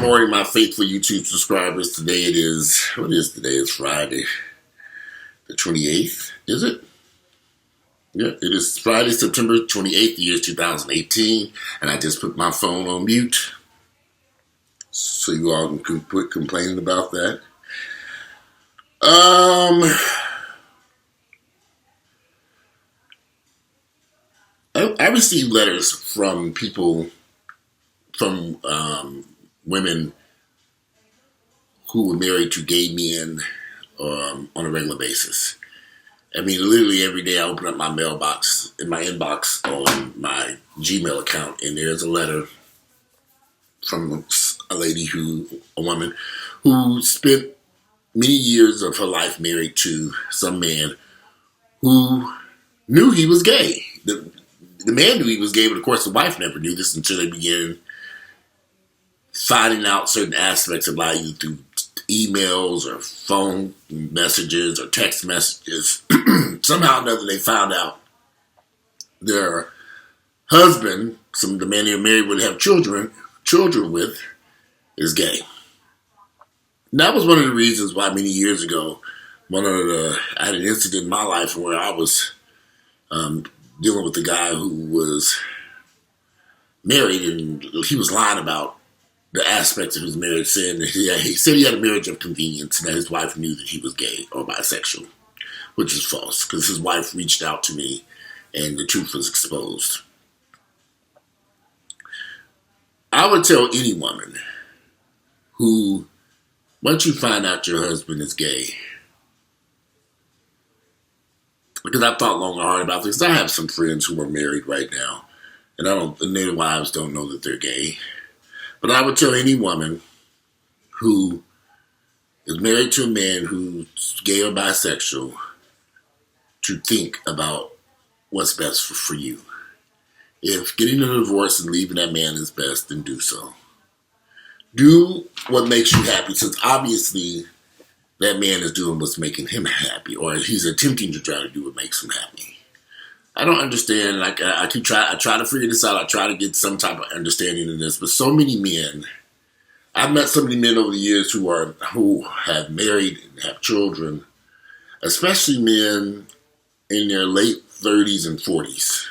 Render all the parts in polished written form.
morning, my faithful YouTube subscribers. Today it is, what is today? It's Friday, the 28th, is it? Yeah, it is Friday, September 28th, the year 2018, and I just put my phone on mute, so you all can quit complaining about that. I received letters from people, from women who were married to gay men on a regular basis. I mean, literally every day I open up my mailbox, in my inbox on my Gmail account, and there's a letter from a woman who spent many years of her life married to some man who knew he was gay. The man knew he was gay, but of course the wife never knew this until they began finding out certain aspects about you through emails or phone messages or text messages. Somehow or another they found out their husband, the man they were married would have children with, is gay. And that was one of the reasons why many years ago, I had an incident in my life where I was dealing with a guy who was married, and he was lying about the aspects of his marriage, saying that he said he had a marriage of convenience and that his wife knew that he was gay or bisexual, which is false because his wife reached out to me and the truth was exposed. I would tell any woman who, once you find out your husband is gay, because I've thought long and hard about this. I have some friends who are married right now, and their wives don't know that they're gay. But I would tell any woman who is married to a man who's gay or bisexual to think about what's best for you. If getting a divorce and leaving that man is best, then do so. Do what makes you happy, since obviously that man is doing what's making him happy, or he's attempting to try to do what makes him happy. I don't understand. Like I try to figure this out. I try to get some type of understanding in this. But so many men, I've met so many men over the years who have married and have children, especially men in their late 30s and 40s.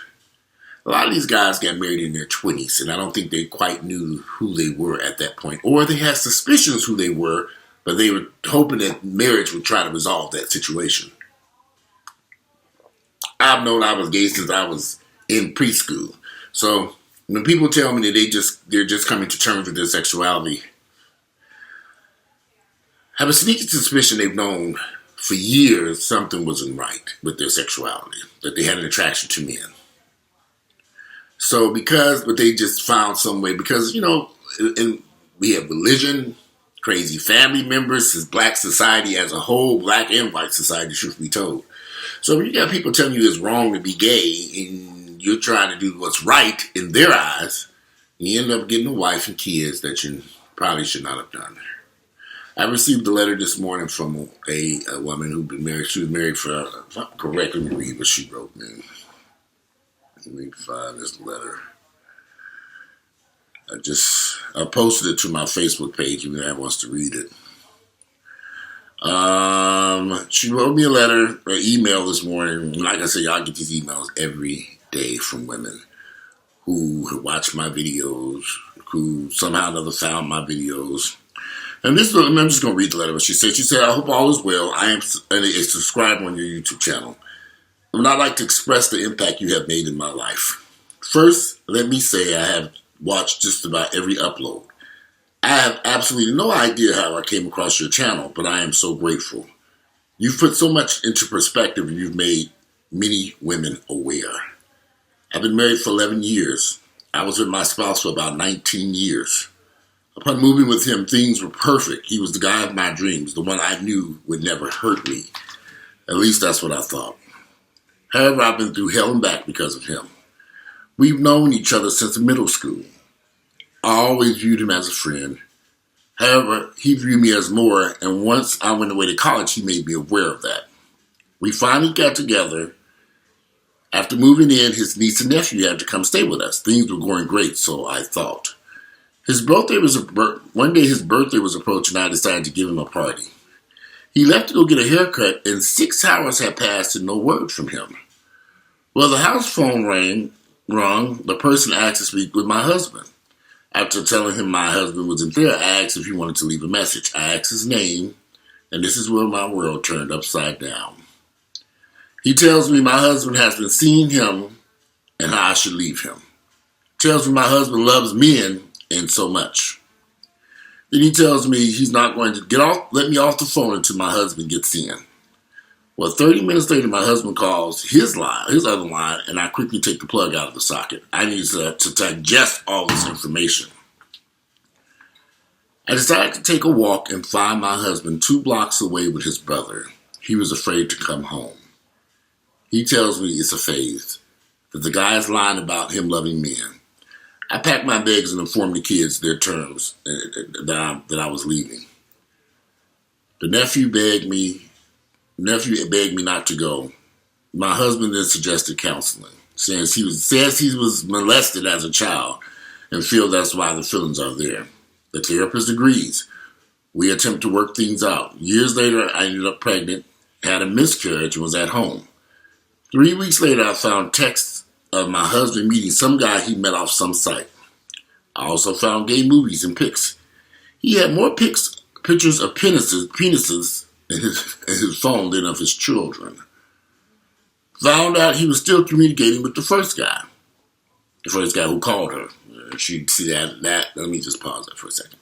A lot of these guys got married in their 20s, and I don't think they quite knew who they were at that point, or they had suspicions who they were, but they were hoping that marriage would try to resolve that situation. I've known I was gay since I was in preschool. So when people tell me that they're just coming to terms with their sexuality, I have a sneaky suspicion they've known for years something wasn't right with their sexuality, that they had an attraction to men. So but they just found some way, because, and we have religion, crazy family members, black society as a whole, black and white society, truth be told. So when you got people telling you it's wrong to be gay and you're trying to do what's right in their eyes, you end up getting a wife and kids that you probably should not have done. I received a letter this morning from a woman who'd been married. She was married for, if I'm correct, let me read what she wrote me. Let me find this letter. I posted it to my Facebook page if anyone wants to read it. She wrote me a letter or email this morning. Like I said, y'all get these emails every day from women who watch my videos, who somehow or another found my videos. And I'm just going to read the letter. What she said, I hope all is well. I am a subscriber on your YouTube channel. I would not like to express the impact you have made in my life. First, let me say I have watched just about every upload. I have absolutely no idea how I came across your channel, but I am so grateful. You've put so much into perspective, and you've made many women aware. I've been married for 11 years. I was with my spouse for about 19 years. Upon moving with him, things were perfect. He was the guy of my dreams, the one I knew would never hurt me. At least that's what I thought. However, I've been through hell and back because of him. We've known each other since middle school. I always viewed him as a friend. However, he viewed me as more, and once I went away to college, he made me aware of that. We finally got together. After moving in, his niece and nephew had to come stay with us. Things were going great, so I thought. One day his birthday was approaching, and I decided to give him a party. He left to go get a haircut, and 6 hours had passed and no word from him. Well, the house phone rung. The person asked to speak with my husband. After telling him my husband wasn't there, I asked if he wanted to leave a message. I asked his name, and this is where my world turned upside down. He tells me my husband has been seeing him and how I should leave him. Tells me my husband loves men and so much. Then he tells me he's not going to let me off the phone until my husband gets in. Well, 30 minutes later, my husband calls his other line, and I quickly take the plug out of the socket. I need to digest all this information. I decided to take a walk and find my husband 2 blocks away with his brother. He was afraid to come home. He tells me it's a phase, that the guy is lying about him loving men. I packed my bags and informed the kids their terms that I was leaving. The nephew begged me not to go. My husband then suggested counseling, says he was molested as a child and feels that's why the feelings are there. The therapist agrees. We attempt to work things out. Years later, I ended up pregnant, had a miscarriage, and was at home. 3 weeks later, I found texts of my husband meeting some guy he met off some site. I also found gay movies and pics. He had more pictures of penises in his phone than of his children. Found out he was still communicating with the first guy who called her. She'd see that. Let me just pause that for a second.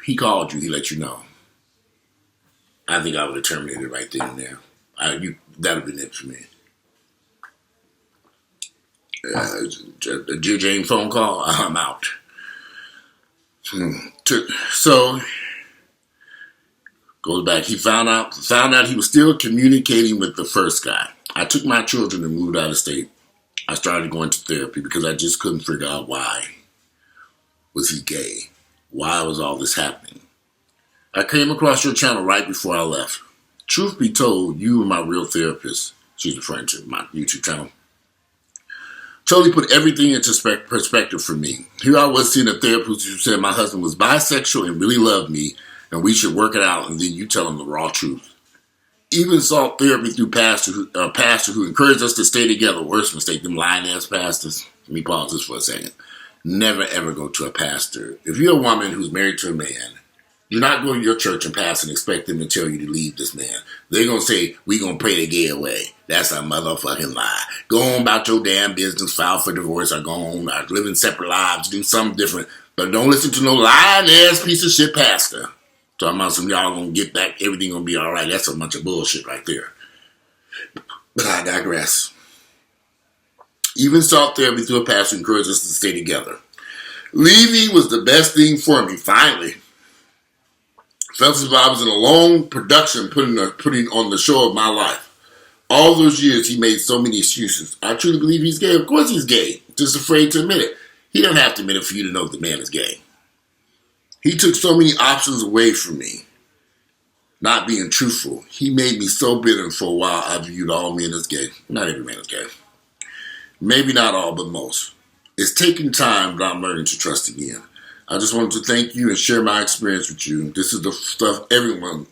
He called you. He let you know. I think I would have terminated right then and there. That would have been it for me. A Jane phone call. I'm out. So goes back. He found out he was still communicating with the first guy. I took my children and moved out of state. I started going to therapy because I just couldn't figure out why was he gay. Why was all this happening? I came across your channel right before I left. Truth be told, you were my real therapist. She's referring to my YouTube channel. Totally put everything into perspective for me. Here I was seeing a therapist who said my husband was bisexual and really loved me, and we should work it out, and then you tell him the raw truth. Even sought therapy through a pastor who encouraged us to stay together. Worst mistake, them lying-ass pastors. Let me pause this for a second. Never, ever go to a pastor. If you're a woman who's married to a man, do not go to your church and pastor and expect them to tell you to leave this man. They're going to say, we're going to pray the gay away. That's a motherfucking lie. Go on about your damn business, file for divorce, or go on, or live in separate lives, do something different. But don't listen to no lying-ass piece of shit pastor. Talking about some y'all gonna get back, everything gonna be all right. That's a bunch of bullshit right there. But I digress. Even sought therapy through a pastor who encouraged us to stay together. Leaving was the best thing for me, finally. Felt as if I was in a long production putting on the show of my life. All those years he made so many excuses. I truly believe he's gay. Of course he's gay. Just afraid to admit it. He don't have to admit it for you to know the man is gay. He took so many options away from me. Not being truthful. He made me so bitter, and for a while I viewed all men as gay. Not every man is gay. Maybe not all, but most. It's taking time, but I'm learning to trust again. I just wanted to thank you and share my experience with you. This is the stuff everyone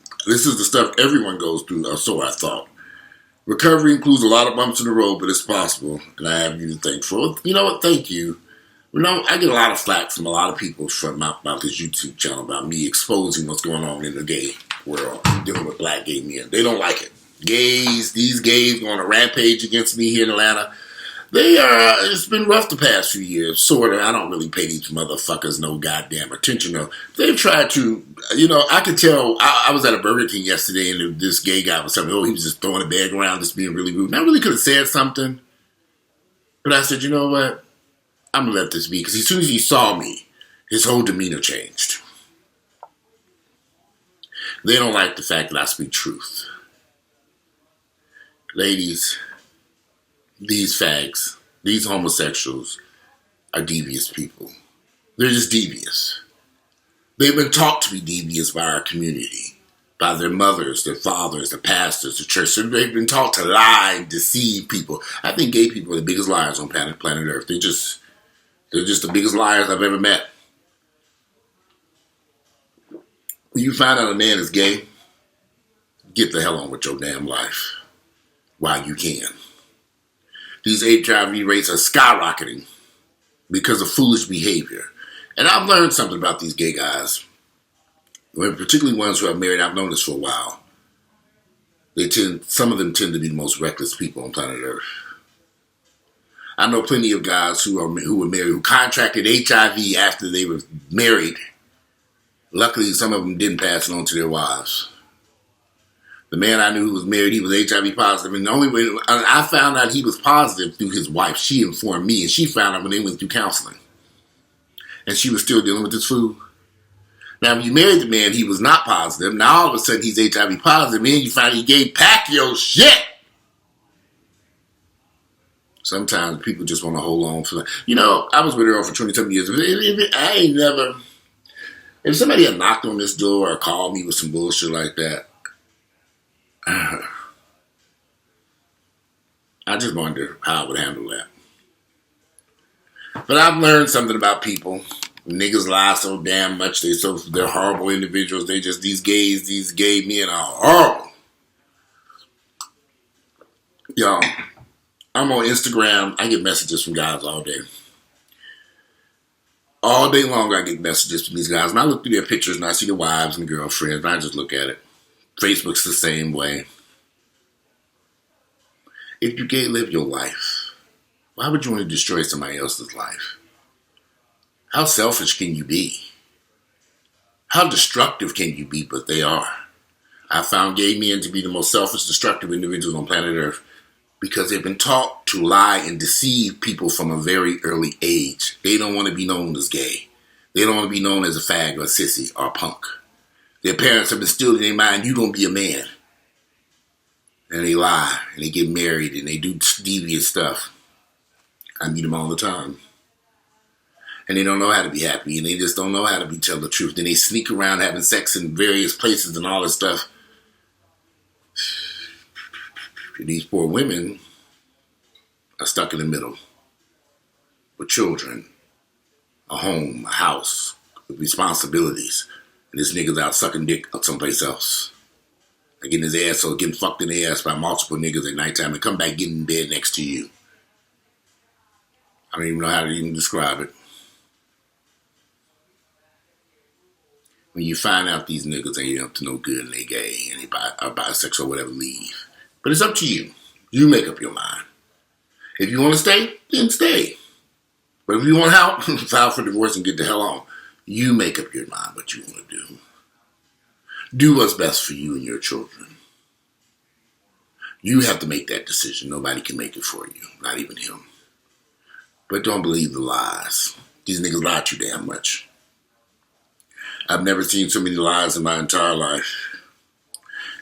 goes through, or so I thought. Recovery includes a lot of bumps in the road, but it's possible, and I have you to thank for it. You know what? Thank you. You know, I get a lot of flack from a lot of people about this YouTube channel, about me exposing what's going on in the gay world, dealing with black gay men. They don't like it. These gays go on a rampage against me here in Atlanta. It's been rough the past few years, sort of. I don't really pay these motherfuckers no goddamn attention, though. They've tried to, I could tell, I was at a Burger King yesterday, and this gay guy was telling me, he was just throwing a bag around, just being really rude. And I really could have said something, but I said, you know what? I'm going to let this be, because as soon as he saw me, his whole demeanor changed. They don't like the fact that I speak truth. Ladies, these fags, these homosexuals are devious people. They're just devious. They've been taught to be devious by our community, by their mothers, their fathers, the pastors, the church. So they've been taught to lie and deceive people. I think gay people are the biggest liars on planet Earth. They're just the biggest liars I've ever met. When you find out a man is gay, get the hell on with your damn life while you can. These HIV rates are skyrocketing because of foolish behavior. And I've learned something about these gay guys, particularly ones who are married. I've known this for a while. Some of them tend to be the most reckless people on planet Earth. I know plenty of guys who were married, who contracted HIV after they were married. Luckily, some of them didn't pass it on to their wives. The man I knew who was married, he was HIV positive. And the only way I found out he was positive through his wife. She informed me, and she found out when they went through counseling. And she was still dealing with this fool. Now, if you married the man, he was not positive. Now, all of a sudden, he's HIV positive. Man, you find he gay, pack your shit. Sometimes people just want to hold on for that. You know, I was with her for 27 years. If somebody had knocked on this door or called me with some bullshit like that, I just wonder how I would handle that. But I've learned something about people. Niggas lie so damn much. They're horrible individuals. These gay men are horrible. Y'all, I'm on Instagram. I get messages from guys all day. All day long I get messages from these guys. And I look through their pictures and I see the wives and the girlfriends. And I just look at it. Facebook's the same way. If you're gay, live your life. Why would you want to destroy somebody else's life? How selfish can you be? How destructive can you be? But they are. I found gay men to be the most selfish, destructive individuals on planet Earth because they've been taught to lie and deceive people from a very early age. They don't want to be known as gay. They don't want to be known as a fag or a sissy or a punk. Their parents have instilled in their mind, you're going to be a man. And they lie, and they get married, and they do deviant stuff. I meet them all the time. And they don't know how to be happy, and they just don't know how to tell the truth. And they sneak around having sex in various places and all this stuff. These poor women are stuck in the middle with children, a home, a house, with responsibilities. And this nigga's out sucking dick someplace else. Like getting his ass or getting fucked in the ass by multiple niggas at nighttime and come back getting in bed next to you. I don't even know how to even describe it. When you find out these niggas ain't up to no good and they gay and they are bisexual or whatever, leave. But it's up to you. You make up your mind. If you want to stay, then stay. But if you want out, file for divorce and get the hell on. You make up your mind what you want to do. Do what's best for you and your children. You have to make that decision. Nobody can make it for you. Not even him. But don't believe the lies. These niggas lie too damn much. I've never seen so many lies in my entire life.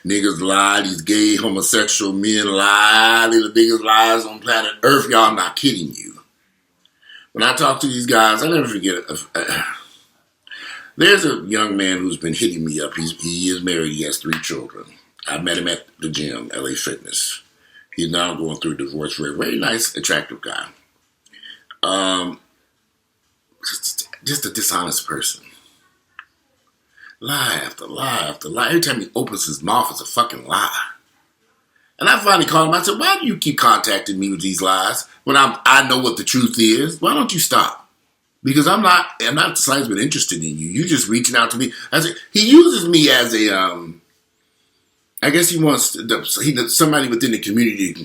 Niggas lie. These gay, homosexual men lie. They're the biggest lies on planet Earth. Y'all, I'm not kidding you. When I talk to these guys, I never forget it. There's a young man who's been hitting me up. He is married. He has 3 children. I met him at the gym, LA Fitness. He's now going through a divorce. Very, very nice, attractive guy. Just a dishonest person. Lie after lie after lie. Every time he opens his mouth, it's a fucking lie. And I finally called him. I said, why do you keep contacting me with these lies when I know what the truth is? Why don't you stop? Because I'm not the slightest bit interested in you. You're just reaching out to me. I said, he uses me as a, I guess he wants somebody within the community who can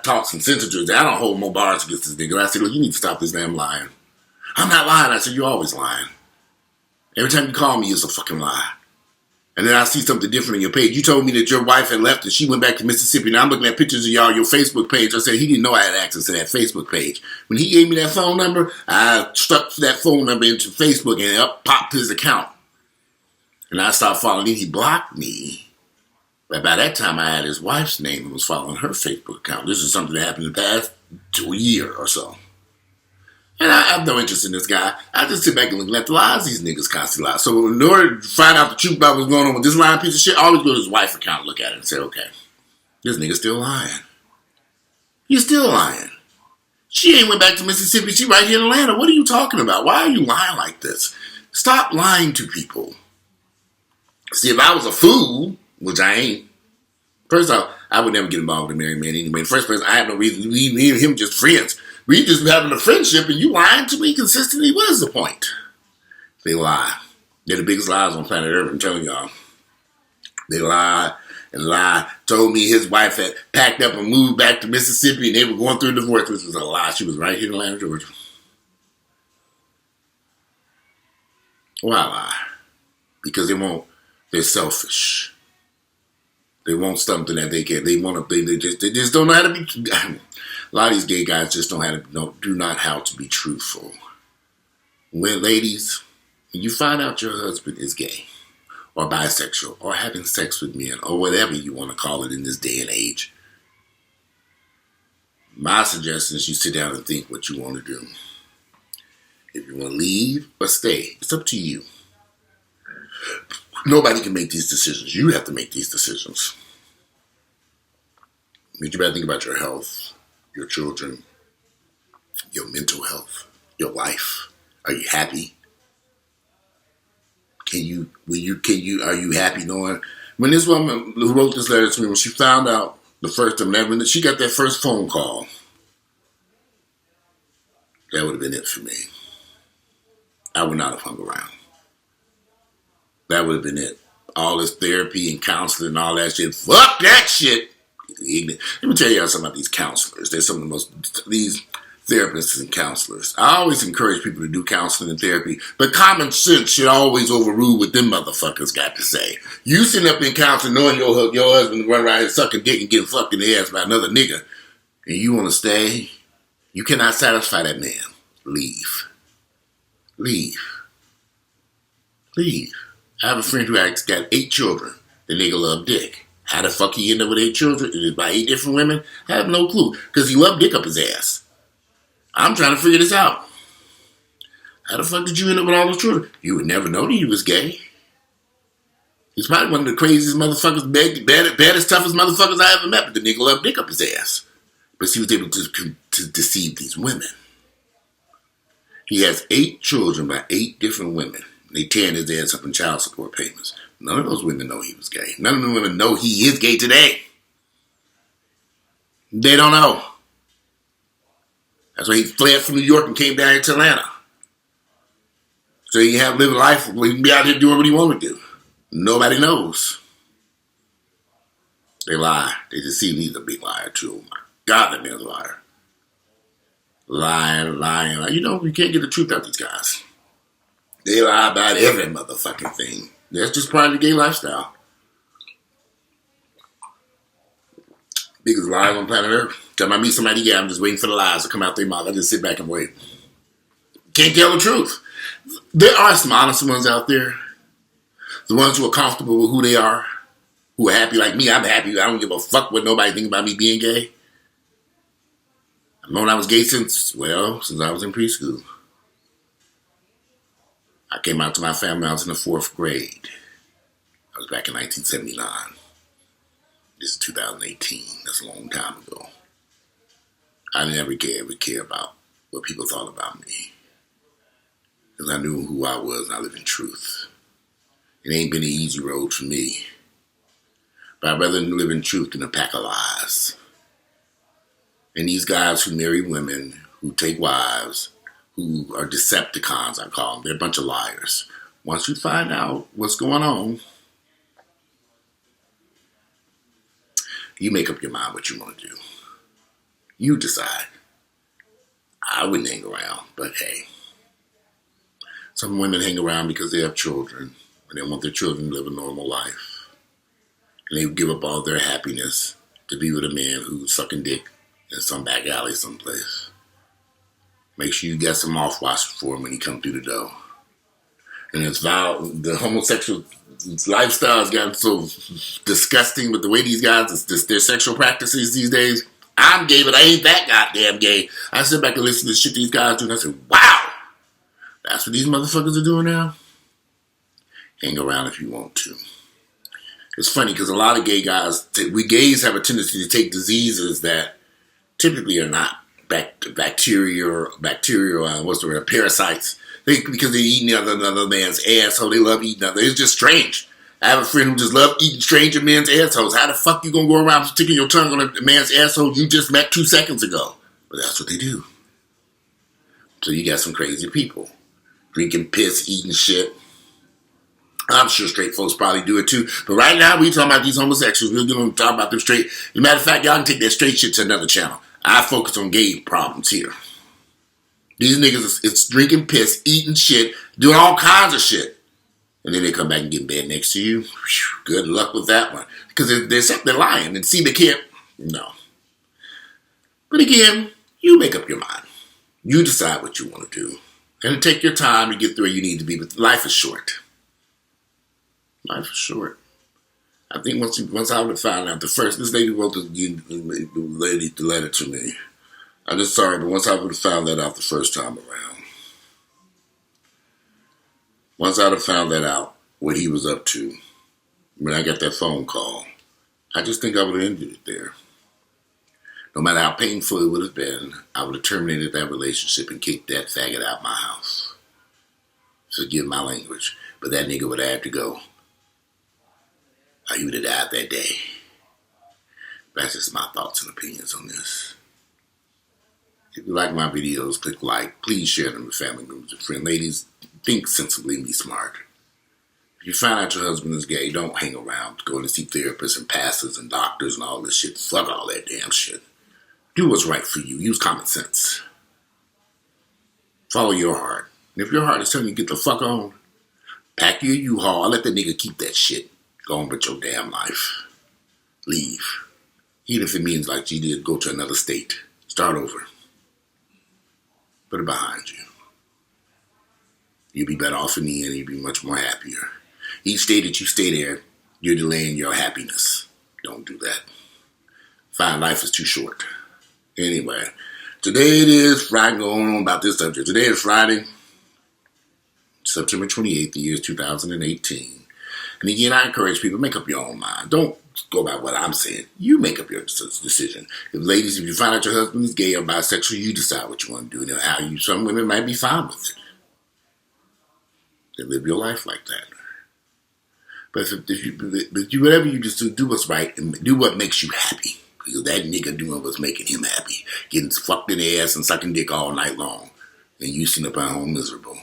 talk some sense to it. I don't hold no bars against this nigga. I said, look, you need to stop this damn lying. I'm not lying. I said, you're always lying. Every time you call me, it's a fucking lie. And then I see something different on your page. You told me that your wife had left and she went back to Mississippi. Now I'm looking at pictures of y'all, your Facebook page. I said, he didn't know I had access to that Facebook page. When he gave me that phone number, I stuck that phone number into Facebook and up popped his account. And I started following him. He blocked me. But by that time, I had his wife's name and was following her Facebook account. This is something that happened in the past year or so. And I have no interest in this guy. I just sit back and look at the lies these niggas constantly lie. So in order to find out the truth about what's going on with this lying piece of shit, I always go to his wife's account and look at it and say, okay, this nigga's still lying. You're still lying. She ain't went back to Mississippi. She right here in Atlanta. What are you talking about? Why are you lying like this? Stop lying to people. See, if I was a fool, which I ain't, first off, I would never get involved with a married man anyway. In the first place, I have no reason. Me and him just friends. We just having a friendship and you lying to me consistently. What is the point? They lie. They're the biggest liars on planet Earth, I'm telling y'all. They lie and lie. Told me his wife had packed up and moved back to Mississippi and they were going through a divorce, which was a lie. She was right here in Atlanta, Georgia. Why lie? Because they're selfish. They want something that they can. They just don't know how to be. A lot of these gay guys just do not how to be truthful. When ladies, when you find out your husband is gay, or bisexual, or having sex with men, or whatever you want to call it in this day and age, my suggestion is you sit down and think what you want to do. If you want to leave or stay, it's up to you. Nobody can make these decisions. You have to make these decisions. You better think about your health, your children, your mental health, your life. Are you happy? Are you happy knowing? When this woman who wrote this letter to me, when she found out the first time, when she got that first phone call, that would have been it for me. I would not have hung around. That would have been it. All this therapy and counseling and all that shit. Fuck that shit. Let me tell you something about these counselors. They're some of the these therapists and counselors. I always encourage people to do counseling and therapy, but common sense should always overrule what them motherfuckers got to say. You sitting up in counseling knowing your husband run around here sucking dick and getting fucked in the ass by another nigga, and you want to stay? You cannot satisfy that man. Leave. Leave. Leave. I have a friend who got 8 children. The nigga loved dick. How the fuck he ended up with 8 children? It is by 8 different women? I have no clue. Because he loved dick up his ass. I'm trying to figure this out. How the fuck did you end up with all those children? You would never know that he was gay. He's probably one of the craziest motherfuckers, baddest, toughest motherfuckers I ever met. But the nigga loved dick up his ass. But he was able to deceive these women. He has 8 children by 8 different women. They tearing his ass up in child support payments. None of those women know he was gay. None of the women know he is gay today. They don't know. That's why he fled from New York and came down here to Atlanta. So he can live a life where he can be out here doing what he want to do. Nobody knows. They lie. They deceive. He's a big liar too. Oh my God, that man's a liar. Lying. You know, you can't get the truth out of these guys. They lie about every motherfucking thing. That's just part of the gay lifestyle. Biggest lies on planet Earth. Time I meet somebody gay, I'm just waiting for the lies to come out their mouth. I just sit back and wait. Can't tell the truth. There are some honest ones out there. The ones who are comfortable with who they are. Who are happy like me. I'm happy. I don't give a fuck what nobody think about me being gay. I've known I was gay since I was in preschool. I came out to my family when I was in the 4th grade. I was back in 1979. This is 2018. That's a long time ago. I never care about what people thought about me. Because I knew who I was and I lived in truth. It ain't been an easy road for me. But I'd rather live in truth than a pack of lies. And these guys who marry women, who take wives, who are Decepticons, I call them. They're a bunch of liars. Once you find out what's going on, you make up your mind what you want to do. You decide. I wouldn't hang around, but hey. Some women hang around because they have children, and they want their children to live a normal life. And they give up all their happiness to be with a man who's sucking dick in some back alley someplace. Make sure you got some mouthwash for him when he comes through the door. And the homosexual lifestyle has gotten so disgusting with the way these guys, their sexual practices these days. I'm gay, but I ain't that goddamn gay. I sit back and listen to the shit these guys do, and I say, wow, that's what these motherfuckers are doing now? Hang around if you want to. It's funny, because a lot of gay guys, we gays have a tendency to take diseases that typically are not what's the word, parasites. Because they're eating another man's asshole. They love eating other. It's just strange. I have a friend who just loves eating stranger men's assholes. How the fuck you gonna go around sticking your tongue on a man's asshole you just met 2 seconds ago? But that's what they do. So you got some crazy people. Drinking piss, eating shit. I'm sure straight folks probably do it too. But right now, we talking about these homosexuals. We're going to talk about them straight. As a matter of fact, y'all can take that straight shit to another channel. I focus on gay problems here. These niggas is drinking piss, eating shit, doing all kinds of shit. And then they come back and get in bed next to you. Whew, good luck with that one. Because they're lying. And see, they can't. No. But again, you make up your mind. You decide what you want to do. And take your time to get through where you need to be. But life is short. Life is short. I think once I would have found out this lady wrote the letter to me. I'm just sorry, but once I would have found that out the first time around, once I would have found that out, what he was up to, when I got that phone call, I just think I would have ended it there. No matter how painful it would have been, I would have terminated that relationship and kicked that faggot out my house. Forgive my language, but that nigga would have had to go. Or he would have died that day. That's just my thoughts and opinions on this. If you like my videos, click like. Please share them with family members and friends. Ladies, think sensibly and be smart. If you find out your husband is gay, don't hang around going to see therapists and pastors and doctors and all this shit. Fuck all that damn shit. Do what's right for you. Use common sense. Follow your heart. And if your heart is telling you to get the fuck on, pack your U-Haul. I'll let the nigga keep that shit. Go on with your damn life. Leave. Even if it means like you did, go to another state. Start over. Put it behind you. You'll be better off in the end. You'll be much more happier. Each day that you stay there, you're delaying your happiness. Don't do that. Fine, life is too short. Anyway, today it is Friday. Going on about this subject. Today is Friday, September 28th, the year is 2018. And again, I encourage people, make up your own mind. Don't go by what I'm saying. You make up your decision. Ladies, if you find out your husband is gay or bisexual, you decide what you want to do. And some women might be fine with it. They live your life like that. But whatever you just do what's right and do what makes you happy. Because that nigga doing what's making him happy. Getting fucked in the ass and sucking dick all night long. And you sitting up at home miserable.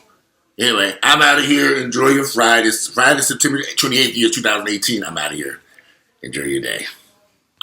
Anyway, I'm out of here. Enjoy your Friday. Friday, September 28th, year 2018. I'm out of here. Enjoy your day.